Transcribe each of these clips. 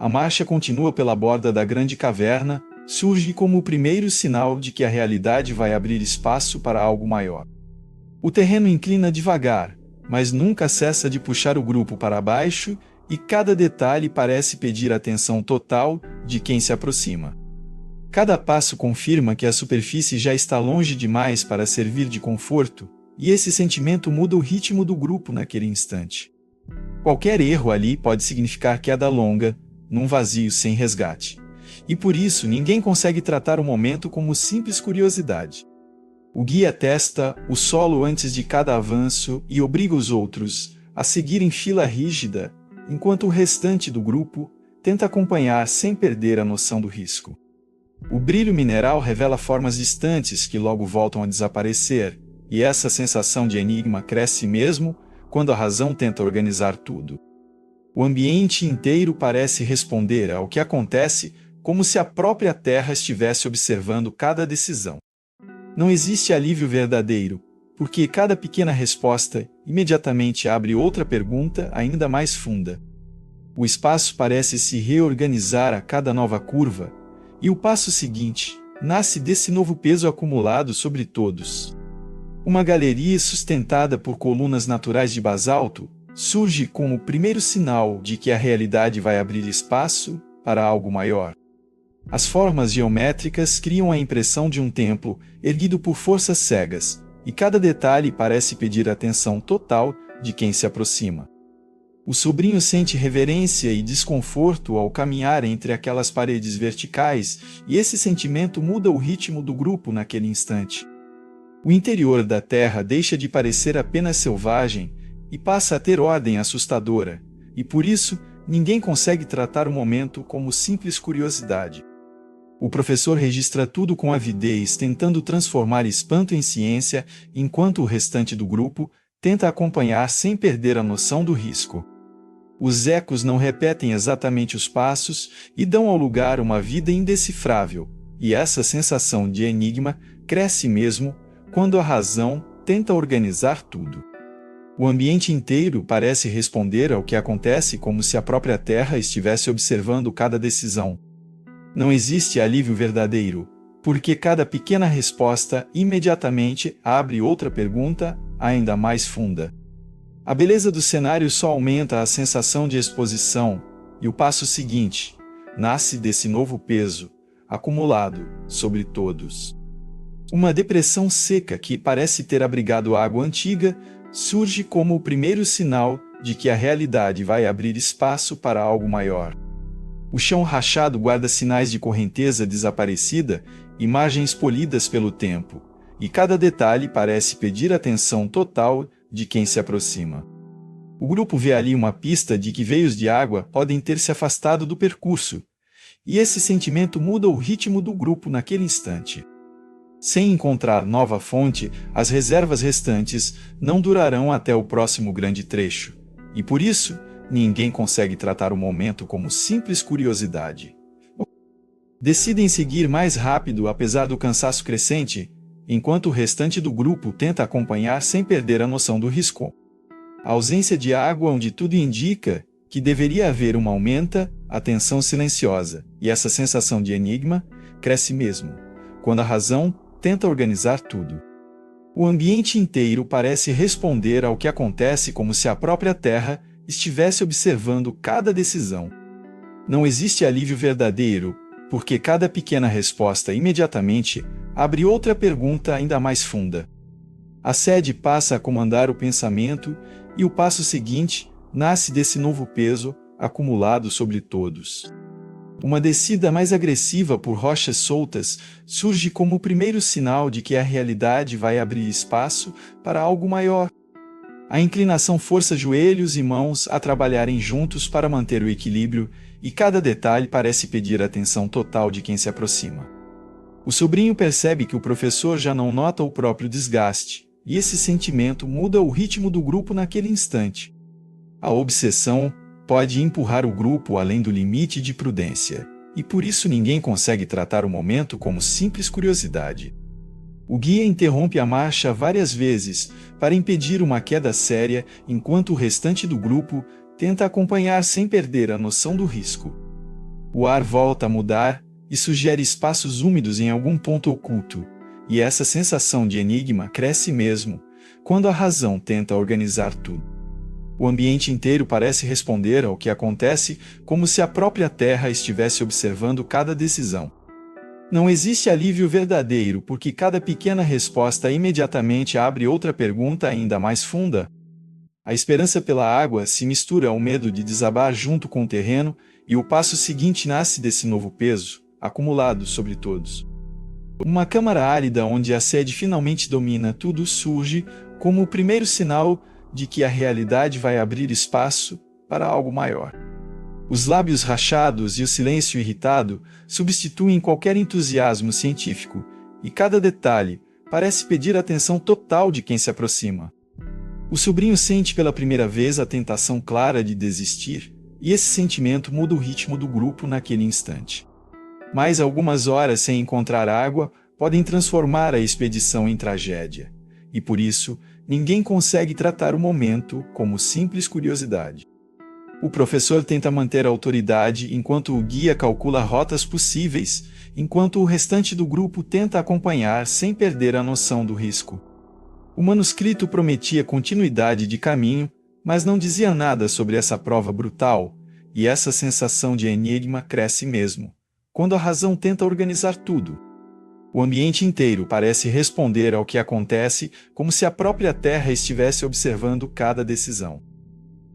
A marcha continua pela borda da grande caverna, surge como o primeiro sinal de que a realidade vai abrir espaço para algo maior. O terreno inclina devagar, mas nunca cessa de puxar o grupo para baixo, e cada detalhe parece pedir atenção total de quem se aproxima. Cada passo confirma que a superfície já está longe demais para servir de conforto, e esse sentimento muda o ritmo do grupo naquele instante. Qualquer erro ali pode significar queda longa, num vazio sem resgate. E por isso ninguém consegue tratar o momento como simples curiosidade. O guia testa o solo antes de cada avanço e obriga os outros a seguir em fila rígida, enquanto o restante do grupo tenta acompanhar sem perder a noção do risco. O brilho mineral revela formas distantes que logo voltam a desaparecer, e essa sensação de enigma cresce mesmo quando a razão tenta organizar tudo. O ambiente inteiro parece responder ao que acontece como se a própria Terra estivesse observando cada decisão. Não existe alívio verdadeiro, porque cada pequena resposta imediatamente abre outra pergunta ainda mais funda. O espaço parece se reorganizar a cada nova curva, e o passo seguinte nasce desse novo peso acumulado sobre todos. Uma galeria sustentada por colunas naturais de basalto surge como o primeiro sinal de que a realidade vai abrir espaço para algo maior. As formas geométricas criam a impressão de um templo erguido por forças cegas, e cada detalhe parece pedir atenção total de quem se aproxima. O sobrinho sente reverência e desconforto ao caminhar entre aquelas paredes verticais, e esse sentimento muda o ritmo do grupo naquele instante. O interior da Terra deixa de parecer apenas selvagem e passa a ter ordem assustadora, e por isso ninguém consegue tratar o momento como simples curiosidade. O professor registra tudo com avidez, tentando transformar espanto em ciência, enquanto o restante do grupo tenta acompanhar sem perder a noção do risco. Os ecos não repetem exatamente os passos e dão ao lugar uma vida indecifrável, e essa sensação de enigma cresce mesmo quando a razão tenta organizar tudo. O ambiente inteiro parece responder ao que acontece como se a própria Terra estivesse observando cada decisão. Não existe alívio verdadeiro, porque cada pequena resposta imediatamente abre outra pergunta ainda mais funda. A beleza do cenário só aumenta a sensação de exposição, e o passo seguinte nasce desse novo peso, acumulado sobre todos. Uma depressão seca que parece ter abrigado água antiga surge como o primeiro sinal de que a realidade vai abrir espaço para algo maior. O chão rachado guarda sinais de correnteza desaparecida e margens polidas pelo tempo, e cada detalhe parece pedir atenção total de quem se aproxima. O grupo vê ali uma pista de que veios de água podem ter se afastado do percurso, e esse sentimento muda o ritmo do grupo naquele instante. Sem encontrar nova fonte, as reservas restantes não durarão até o próximo grande trecho, e por isso, ninguém consegue tratar o momento como simples curiosidade. Decidem seguir mais rápido apesar do cansaço crescente, enquanto o restante do grupo tenta acompanhar sem perder a noção do risco. A ausência de água onde tudo indica que deveria haver uma aumenta a tensão silenciosa, e essa sensação de enigma cresce mesmo quando a razão tenta organizar tudo. O ambiente inteiro parece responder ao que acontece como se a própria Terra estivesse observando cada decisão. Não existe alívio verdadeiro, porque cada pequena resposta imediatamente abre outra pergunta ainda mais funda. A sede passa a comandar o pensamento, e o passo seguinte nasce desse novo peso acumulado sobre todos. Uma descida mais agressiva por rochas soltas surge como o primeiro sinal de que a realidade vai abrir espaço para algo maior. A inclinação força joelhos e mãos a trabalharem juntos para manter o equilíbrio, e cada detalhe parece pedir atenção total de quem se aproxima. O sobrinho percebe que o professor já não nota o próprio desgaste, e esse sentimento muda o ritmo do grupo naquele instante. A obsessão pode empurrar o grupo além do limite de prudência, e por isso ninguém consegue tratar o momento como simples curiosidade. O guia interrompe a marcha várias vezes para impedir uma queda séria, enquanto o restante do grupo tenta acompanhar sem perder a noção do risco. O ar volta a mudar e sugere espaços úmidos em algum ponto oculto, e essa sensação de enigma cresce mesmo quando a razão tenta organizar tudo. O ambiente inteiro parece responder ao que acontece como se a própria Terra estivesse observando cada decisão. Não existe alívio verdadeiro porque cada pequena resposta imediatamente abre outra pergunta ainda mais funda. A esperança pela água se mistura ao medo de desabar junto com o terreno, e o passo seguinte nasce desse novo peso, acumulado sobre todos. Uma câmara árida onde a sede finalmente domina tudo surge como o primeiro sinal de que a realidade vai abrir espaço para algo maior. Os lábios rachados e o silêncio irritado substituem qualquer entusiasmo científico, e cada detalhe parece pedir a atenção total de quem se aproxima. O sobrinho sente pela primeira vez a tentação clara de desistir, e esse sentimento muda o ritmo do grupo naquele instante. Mais algumas horas sem encontrar água podem transformar a expedição em tragédia, e por isso ninguém consegue tratar o momento como simples curiosidade. O professor tenta manter a autoridade enquanto o guia calcula rotas possíveis, enquanto o restante do grupo tenta acompanhar sem perder a noção do risco. O manuscrito prometia continuidade de caminho, mas não dizia nada sobre essa prova brutal, e essa sensação de enigma cresce mesmo quando a razão tenta organizar tudo. O ambiente inteiro parece responder ao que acontece como se a própria Terra estivesse observando cada decisão.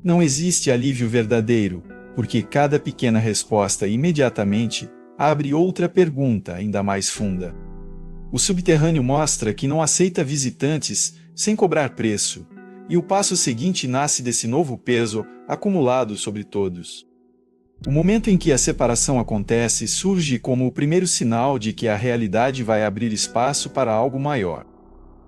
Não existe alívio verdadeiro, porque cada pequena resposta imediatamente abre outra pergunta ainda mais funda. O subterrâneo mostra que não aceita visitantes sem cobrar preço, e o passo seguinte nasce desse novo peso acumulado sobre todos. O momento em que a separação acontece surge como o primeiro sinal de que a realidade vai abrir espaço para algo maior.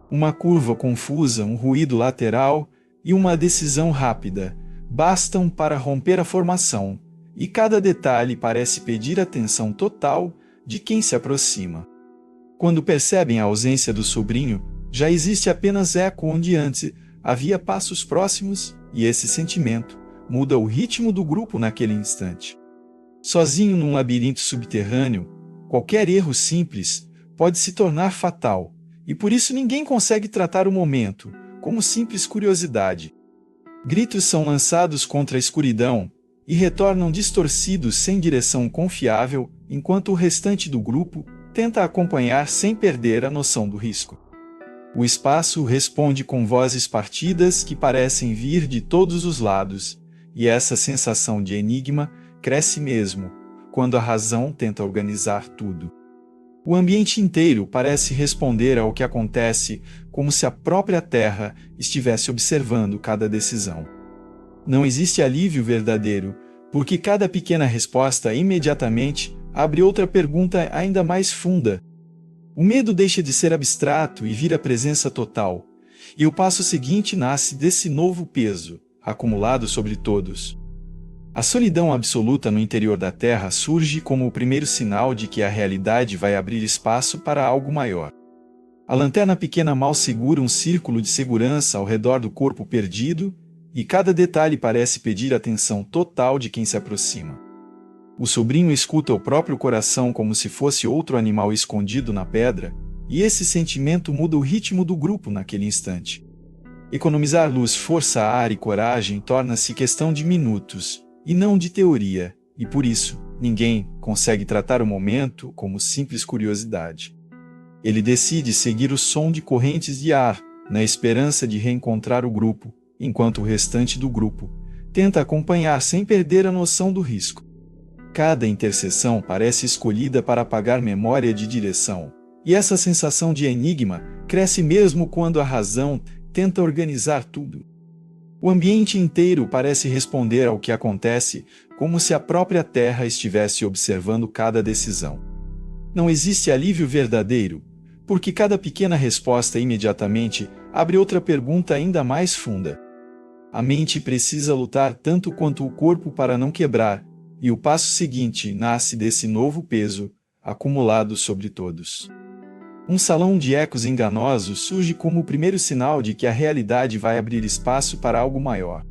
Uma curva confusa, um ruído lateral e uma decisão rápida bastam para romper a formação, e cada detalhe parece pedir atenção total de quem se aproxima. Quando percebem a ausência do sobrinho, já existe apenas eco onde antes havia passos próximos, e esse sentimento muda o ritmo do grupo naquele instante. Sozinho num labirinto subterrâneo, qualquer erro simples pode se tornar fatal, e por isso ninguém consegue tratar o momento como simples curiosidade. Gritos são lançados contra a escuridão e retornam distorcidos sem direção confiável, enquanto o restante do grupo tenta acompanhar sem perder a noção do risco. O espaço responde com vozes partidas que parecem vir de todos os lados, e essa sensação de enigma cresce mesmo quando a razão tenta organizar tudo. O ambiente inteiro parece responder ao que acontece como se a própria Terra estivesse observando cada decisão. Não existe alívio verdadeiro, porque cada pequena resposta imediatamente abre outra pergunta ainda mais funda. O medo deixa de ser abstrato e vira presença total, e o passo seguinte nasce desse novo peso, acumulado sobre todos. A solidão absoluta no interior da Terra surge como o primeiro sinal de que a realidade vai abrir espaço para algo maior. A lanterna pequena mal segura um círculo de segurança ao redor do corpo perdido, e cada detalhe parece pedir atenção total de quem se aproxima. O sobrinho escuta o próprio coração como se fosse outro animal escondido na pedra, e esse sentimento muda o ritmo do grupo naquele instante. Economizar luz, força, ar e coragem torna-se questão de minutos, e não de teoria, e por isso, ninguém consegue tratar o momento como simples curiosidade. Ele decide seguir o som de correntes de ar, na esperança de reencontrar o grupo, enquanto o restante do grupo tenta acompanhar sem perder a noção do risco. Cada interseção parece escolhida para apagar memória de direção, e essa sensação de enigma cresce mesmo quando a razão tenta organizar tudo. O ambiente inteiro parece responder ao que acontece como se a própria Terra estivesse observando cada decisão. Não existe alívio verdadeiro, porque cada pequena resposta imediatamente abre outra pergunta ainda mais funda. A mente precisa lutar tanto quanto o corpo para não quebrar, e o passo seguinte nasce desse novo peso, acumulado sobre todos. Um salão de ecos enganosos surge como o primeiro sinal de que a realidade vai abrir espaço para algo maior.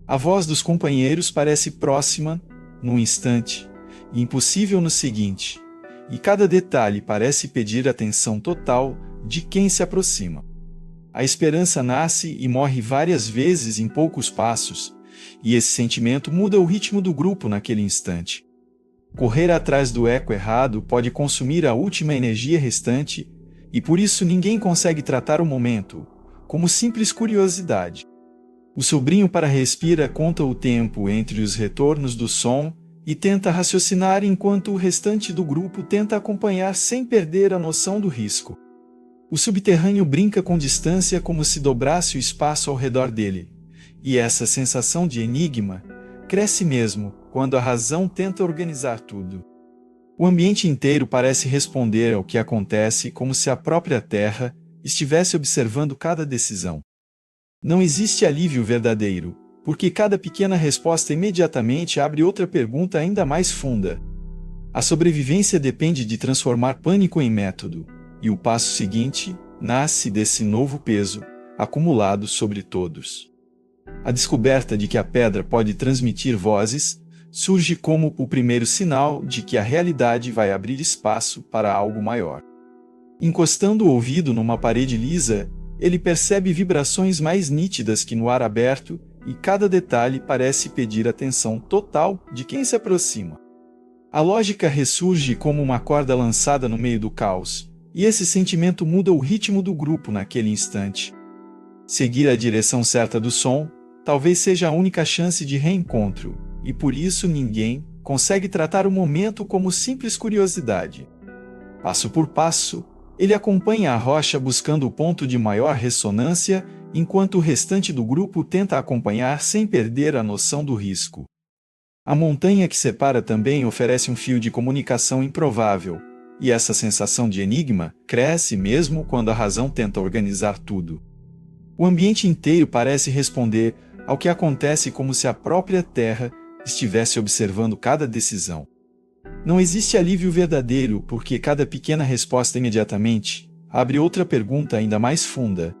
A voz dos companheiros parece próxima, num instante, e impossível no seguinte, e cada detalhe parece pedir atenção total de quem se aproxima. A esperança nasce e morre várias vezes em poucos passos, e esse sentimento muda o ritmo do grupo naquele instante. Correr atrás do eco errado pode consumir a última energia restante, e por isso ninguém consegue tratar o momento como simples curiosidade. O sobrinho respira conta o tempo entre os retornos do som e tenta raciocinar enquanto o restante do grupo tenta acompanhar sem perder a noção do risco. O subterrâneo brinca com distância como se dobrasse o espaço ao redor dele, e essa sensação de enigma cresce mesmo quando a razão tenta organizar tudo. O ambiente inteiro parece responder ao que acontece como se a própria Terra estivesse observando cada decisão. Não existe alívio verdadeiro, porque cada pequena resposta imediatamente abre outra pergunta ainda mais funda. A sobrevivência depende de transformar pânico em método, e o passo seguinte nasce desse novo peso, acumulado sobre todos. A descoberta de que a pedra pode transmitir vozes surge como o primeiro sinal de que a realidade vai abrir espaço para algo maior. Encostando o ouvido numa parede lisa, ele percebe vibrações mais nítidas que no ar aberto, e cada detalhe parece pedir atenção total de quem se aproxima. A lógica ressurge como uma corda lançada no meio do caos, e esse sentimento muda o ritmo do grupo naquele instante. Seguir a direção certa do som talvez seja a única chance de reencontro, e por isso ninguém consegue tratar o momento como simples curiosidade. Passo por passo, ele acompanha a rocha buscando o ponto de maior ressonância, enquanto o restante do grupo tenta acompanhar sem perder a noção do risco. A montanha que separa também oferece um fio de comunicação improvável, e essa sensação de enigma cresce mesmo quando a razão tenta organizar tudo. O ambiente inteiro parece responder ao que acontece como se a própria Terra estivesse observando cada decisão. Não existe alívio verdadeiro porque cada pequena resposta imediatamente abre outra pergunta ainda mais funda.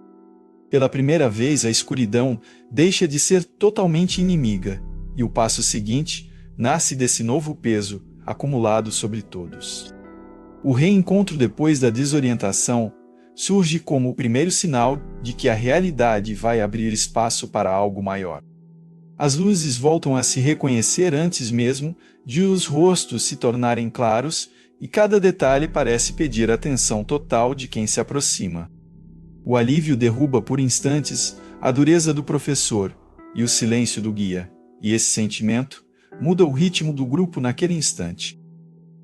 Pela primeira vez a escuridão deixa de ser totalmente inimiga, e o passo seguinte nasce desse novo peso acumulado sobre todos. O reencontro depois da desorientação surge como o primeiro sinal de que a realidade vai abrir espaço para algo maior. As luzes voltam a se reconhecer antes mesmo de os rostos se tornarem claros, e cada detalhe parece pedir atenção total de quem se aproxima. O alívio derruba por instantes a dureza do professor e o silêncio do guia, e esse sentimento muda o ritmo do grupo naquele instante.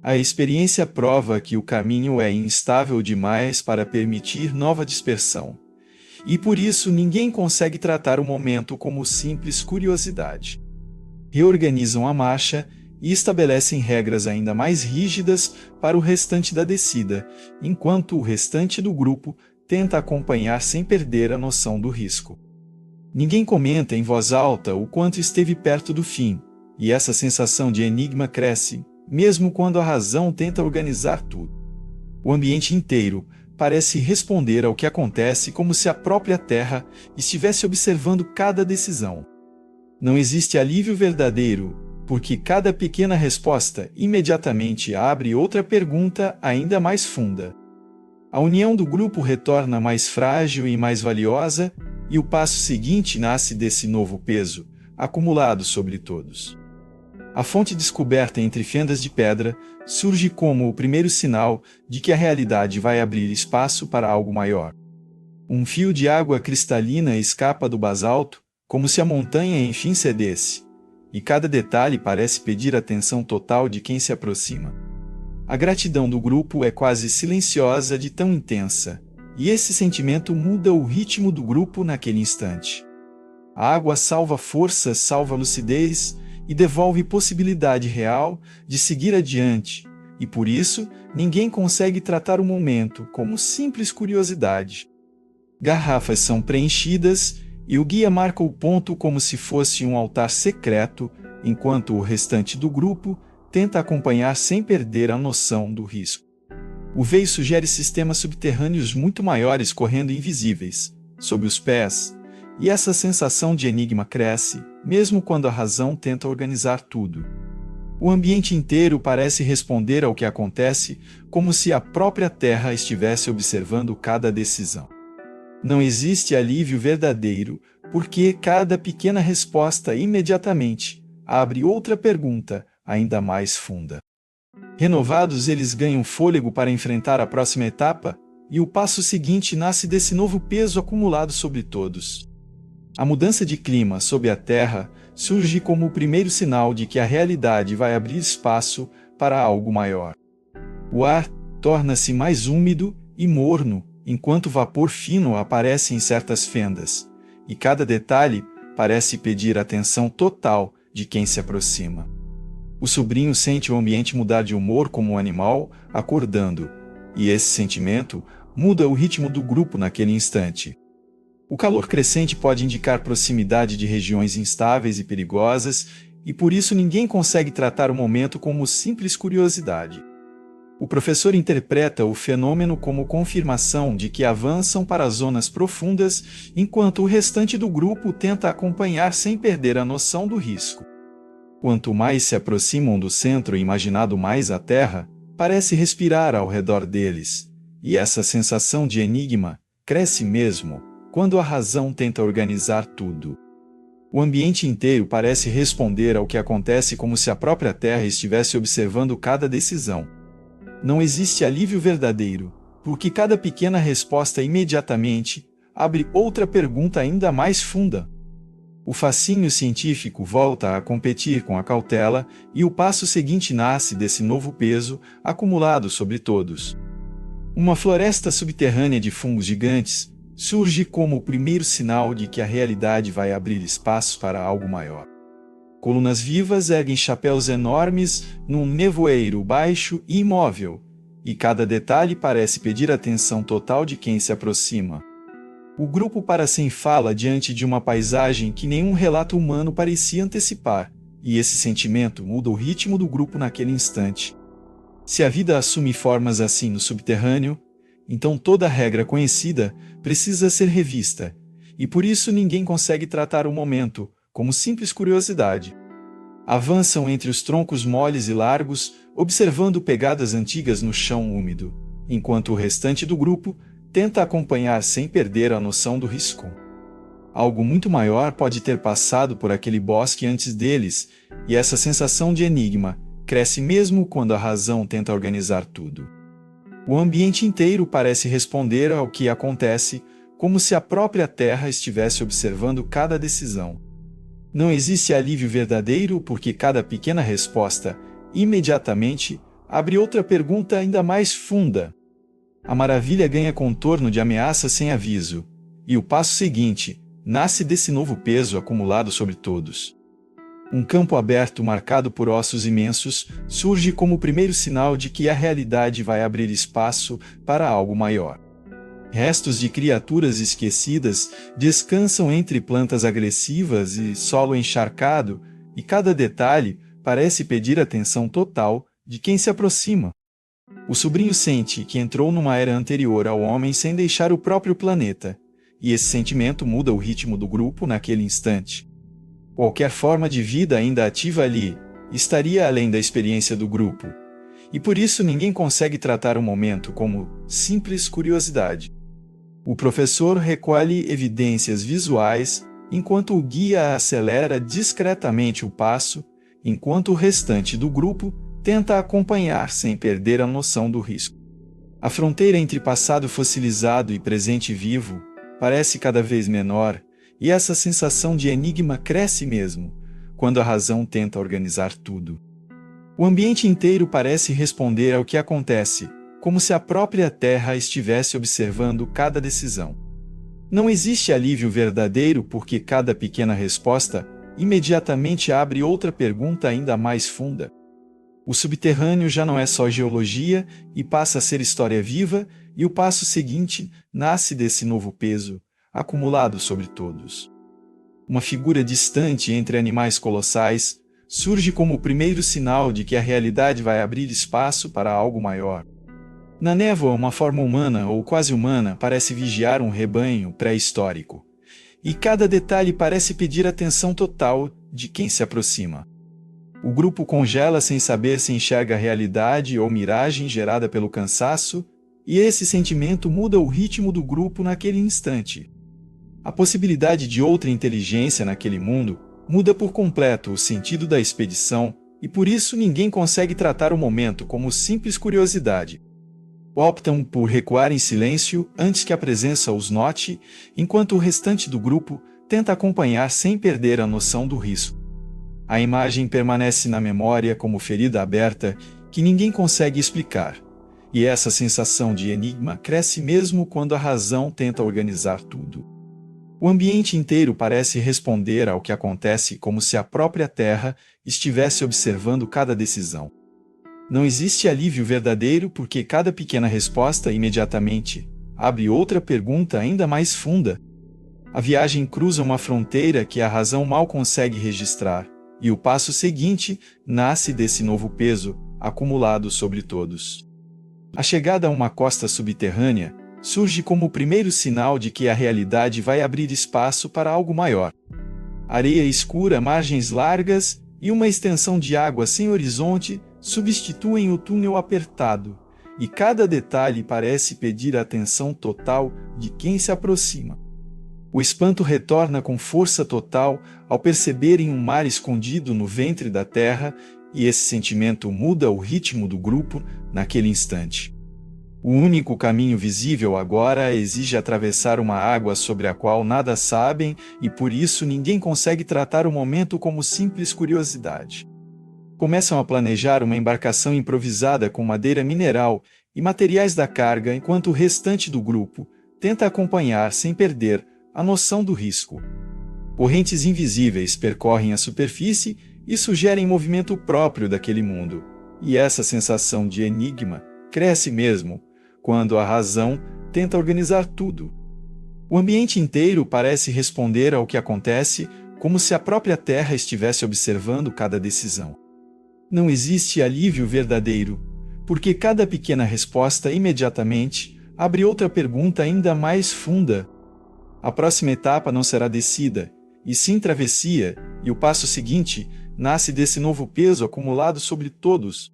A experiência prova que o caminho é instável demais para permitir nova dispersão, e por isso ninguém consegue tratar o momento como simples curiosidade. Reorganizam a marcha e estabelecem regras ainda mais rígidas para o restante da descida, enquanto o restante do grupo tenta acompanhar sem perder a noção do risco. Ninguém comenta em voz alta o quanto esteve perto do fim, e essa sensação de enigma cresce, mesmo quando a razão tenta organizar tudo. O ambiente inteiro parece responder ao que acontece como se a própria Terra estivesse observando cada decisão. Não existe alívio verdadeiro, porque cada pequena resposta imediatamente abre outra pergunta ainda mais funda. A união do grupo retorna mais frágil e mais valiosa, e o passo seguinte nasce desse novo peso, acumulado sobre todos. A fonte descoberta entre fendas de pedra surge como o primeiro sinal de que a realidade vai abrir espaço para algo maior. Um fio de água cristalina escapa do basalto, como se a montanha enfim cedesse, e cada detalhe parece pedir atenção total de quem se aproxima. A gratidão do grupo é quase silenciosa de tão intensa, e esse sentimento muda o ritmo do grupo naquele instante. A água salva força, salva lucidez e devolve possibilidade real de seguir adiante, e por isso ninguém consegue tratar o momento como simples curiosidade. Garrafas são preenchidas e o guia marca o ponto como se fosse um altar secreto, enquanto o restante do grupo tenta acompanhar sem perder a noção do risco. O veio sugere sistemas subterrâneos muito maiores correndo invisíveis, sob os pés, e essa sensação de enigma cresce, mesmo quando a razão tenta organizar tudo. O ambiente inteiro parece responder ao que acontece como se a própria Terra estivesse observando cada decisão. Não existe alívio verdadeiro, porque cada pequena resposta imediatamente abre outra pergunta ainda mais funda. Renovados, eles ganham fôlego para enfrentar a próxima etapa, e o passo seguinte nasce desse novo peso acumulado sobre todos. A mudança de clima sob a Terra surge como o primeiro sinal de que a realidade vai abrir espaço para algo maior. O ar torna-se mais úmido e morno, enquanto vapor fino aparece em certas fendas, e cada detalhe parece pedir atenção total de quem se aproxima. O sobrinho sente o ambiente mudar de humor como um animal acordando, e esse sentimento muda o ritmo do grupo naquele instante. O calor crescente pode indicar proximidade de regiões instáveis e perigosas, e por isso ninguém consegue tratar o momento como simples curiosidade. O professor interpreta o fenômeno como confirmação de que avançam para zonas profundas, enquanto o restante do grupo tenta acompanhar sem perder a noção do risco. Quanto mais se aproximam do centro imaginado, mais a Terra parece respirar ao redor deles, e essa sensação de enigma cresce mesmo quando a razão tenta organizar tudo. O ambiente inteiro parece responder ao que acontece como se a própria Terra estivesse observando cada decisão. Não existe alívio verdadeiro, porque cada pequena resposta imediatamente abre outra pergunta ainda mais funda. O fascínio científico volta a competir com a cautela, e o passo seguinte nasce desse novo peso acumulado sobre todos. Uma floresta subterrânea de fungos gigantes surge como o primeiro sinal de que a realidade vai abrir espaço para algo maior. Colunas vivas erguem chapéus enormes num nevoeiro baixo e imóvel, e cada detalhe parece pedir atenção total de quem se aproxima. O grupo para sem fala diante de uma paisagem que nenhum relato humano parecia antecipar, e esse sentimento muda o ritmo do grupo naquele instante. Se a vida assume formas assim no subterrâneo, então toda regra conhecida precisa ser revista, e por isso ninguém consegue tratar o momento como simples curiosidade. Avançam entre os troncos moles e largos, observando pegadas antigas no chão úmido, enquanto o restante do grupo tenta acompanhar sem perder a noção do risco. Algo muito maior pode ter passado por aquele bosque antes deles, e essa sensação de enigma cresce mesmo quando a razão tenta organizar tudo. O ambiente inteiro parece responder ao que acontece, como se a própria Terra estivesse observando cada decisão. Não existe alívio verdadeiro, porque cada pequena resposta imediatamente abre outra pergunta ainda mais funda. A maravilha ganha contorno de ameaça sem aviso, e o passo seguinte nasce desse novo peso acumulado sobre todos. Um campo aberto marcado por ossos imensos surge como o primeiro sinal de que a realidade vai abrir espaço para algo maior. Restos de criaturas esquecidas descansam entre plantas agressivas e solo encharcado, e cada detalhe parece pedir atenção total de quem se aproxima. O sobrinho sente que entrou numa era anterior ao homem sem deixar o próprio planeta, e esse sentimento muda o ritmo do grupo naquele instante. Qualquer forma de vida ainda ativa ali estaria além da experiência do grupo, e por isso ninguém consegue tratar o momento como simples curiosidade. O professor recolhe evidências visuais, enquanto o guia acelera discretamente o passo, enquanto o restante do grupo tenta acompanhar sem perder a noção do risco. A fronteira entre passado fossilizado e presente vivo parece cada vez menor, e essa sensação de enigma cresce mesmo, quando a razão tenta organizar tudo. O ambiente inteiro parece responder ao que acontece, como se a própria Terra estivesse observando cada decisão. Não existe alívio verdadeiro, porque cada pequena resposta imediatamente abre outra pergunta ainda mais funda. O subterrâneo já não é só geologia e passa a ser história viva, e o passo seguinte nasce desse novo peso, acumulado sobre todos. Uma figura distante entre animais colossais surge como o primeiro sinal de que a realidade vai abrir espaço para algo maior. Na névoa, uma forma humana ou quase humana parece vigiar um rebanho pré-histórico, e cada detalhe parece pedir atenção total de quem se aproxima. O grupo congela sem saber se enxerga a realidade ou miragem gerada pelo cansaço, e esse sentimento muda o ritmo do grupo naquele instante. A possibilidade de outra inteligência naquele mundo muda por completo o sentido da expedição, e por isso ninguém consegue tratar o momento como simples curiosidade. Optam por recuar em silêncio antes que a presença os note, enquanto o restante do grupo tenta acompanhar sem perder a noção do risco. A imagem permanece na memória como ferida aberta que ninguém consegue explicar, e essa sensação de enigma cresce mesmo quando a razão tenta organizar tudo. O ambiente inteiro parece responder ao que acontece como se a própria Terra estivesse observando cada decisão. Não existe alívio verdadeiro porque cada pequena resposta imediatamente abre outra pergunta ainda mais funda. A viagem cruza uma fronteira que a razão mal consegue registrar, e o passo seguinte nasce desse novo peso, acumulado sobre todos. A chegada a uma costa subterrânea surge como o primeiro sinal de que a realidade vai abrir espaço para algo maior. Areia escura, margens largas e uma extensão de água sem horizonte substituem o túnel apertado, e cada detalhe parece pedir a atenção total de quem se aproxima. O espanto retorna com força total ao perceberem um mar escondido no ventre da terra, e esse sentimento muda o ritmo do grupo naquele instante. O único caminho visível agora exige atravessar uma água sobre a qual nada sabem, e por isso ninguém consegue tratar o momento como simples curiosidade. Começam a planejar uma embarcação improvisada com madeira mineral e materiais da carga, enquanto o restante do grupo tenta acompanhar sem perder a noção do risco. Correntes invisíveis percorrem a superfície e sugerem movimento próprio daquele mundo, e essa sensação de enigma cresce mesmo quando a razão tenta organizar tudo. O ambiente inteiro parece responder ao que acontece como se a própria Terra estivesse observando cada decisão. Não existe alívio verdadeiro, porque cada pequena resposta imediatamente abre outra pergunta ainda mais funda. A próxima etapa não será descida, e sim travessia, e o passo seguinte nasce desse novo peso acumulado sobre todos.